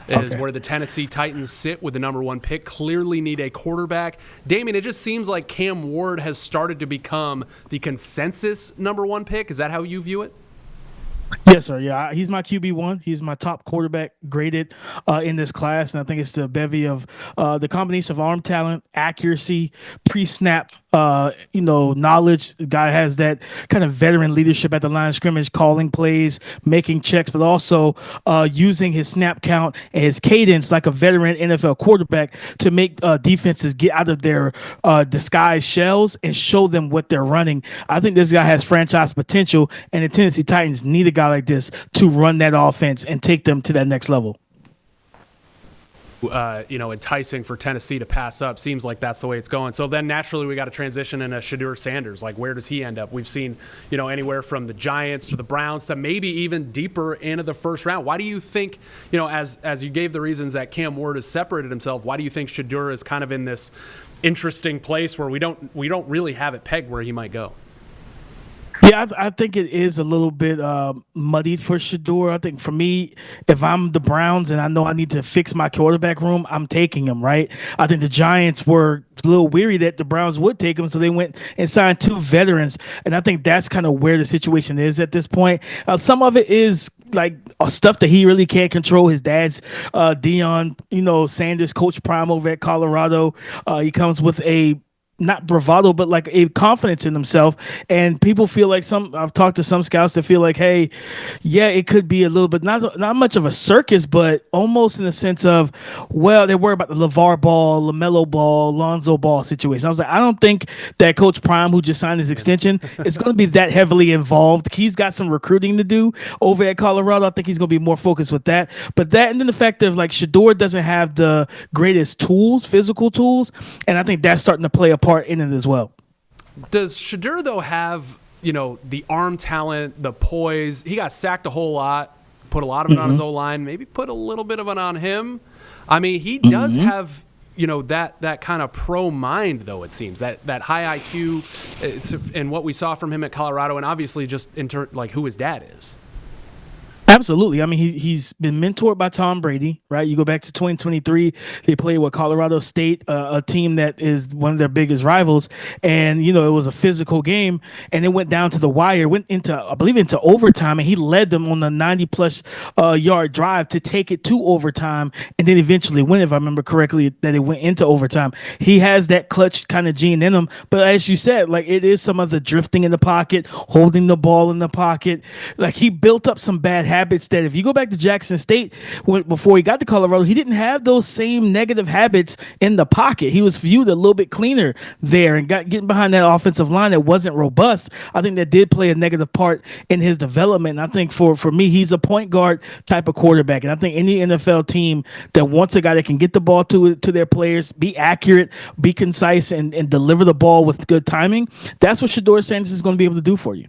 is where the Tennessee Titans sit with the number 1 pick. Clearly need a quarterback. Damian, it just seems like Cam Ward has started to become the consensus number 1 pick. Is that how you view it? Yes, sir. Yeah, he's my QB1. He's my top quarterback graded in this class, and I think it's the bevy of the combination of arm talent, accuracy, pre-snap, knowledge. The guy has that kind of veteran leadership at the line of scrimmage, calling plays, making checks, but also using his snap count and his cadence like a veteran NFL quarterback to make defenses get out of their disguised shells and show them what they're running. I think this guy has franchise potential, and the Tennessee Titans need a guy like this to run that offense and take them to that next level. Enticing for Tennessee to pass up. Seems like that's the way it's going. So then naturally we got to transition into Shedeur Sanders. Like, where does he end up? We've seen, anywhere from the Giants to the Browns to maybe even deeper into the first round. Why do you think, as you gave the reasons that Cam Ward has separated himself, why do you think Shedeur is kind of in this interesting place where we don't really have it pegged where he might go? Yeah, I think it is a little bit muddied for Shedeur. I think for me, if I'm the Browns and I know I need to fix my quarterback room, I'm taking him, right? I think the Giants were a little weary that the Browns would take him, so they went and signed 2 veterans, and I think that's kind of where the situation is at this point. Some of it is like stuff that he really can't control. His dad's Deion, Sanders, Coach Prime over at Colorado. He comes with a not bravado, but like a confidence in himself. And people feel like I've talked to some scouts that feel like, hey, yeah, it could be a little bit, not much of a circus, but almost in the sense of, well, they worry about the LeVar Ball, LaMelo Ball, Lonzo Ball situation. I was like, I don't think that Coach Prime, who just signed his extension, is going to be that heavily involved. He's got some recruiting to do over at Colorado. I think he's going to be more focused with that. But that, and then the fact of like Shedeur doesn't have the greatest tools, physical tools, and I think that's starting to play a part in it as well. Does Shedeur, though, have, the arm talent, the poise? He got sacked a whole lot, put a lot of it on his O-line, maybe put a little bit of it on him. I mean, he does have, that kind of pro mind, though, it seems, that high IQ, and what we saw from him at Colorado, and obviously just who his dad is. Absolutely. I mean, he's been mentored by Tom Brady, right? You go back to 2023, they played with Colorado State, a team that is one of their biggest rivals. And, it was a physical game, and it went down to the wire, went into overtime, and he led them on the 90-plus yard drive to take it to overtime, and then eventually win, if I remember correctly, that it went into overtime. He has that clutch kind of gene in him. But as you said, like, it is some of the drifting in the pocket, holding the ball in the pocket. Like, he built up some bad habits that if you go back to Jackson State before he got to Colorado, he didn't have those same negative habits in the pocket. He was viewed a little bit cleaner there and getting behind that offensive line that wasn't robust. I think that did play a negative part in his development. And I think for me, he's a point guard type of quarterback. And I think any NFL team that wants a guy that can get the ball to their players, be accurate, be concise, and deliver the ball with good timing, that's what Shedeur Sanders is going to be able to do for you.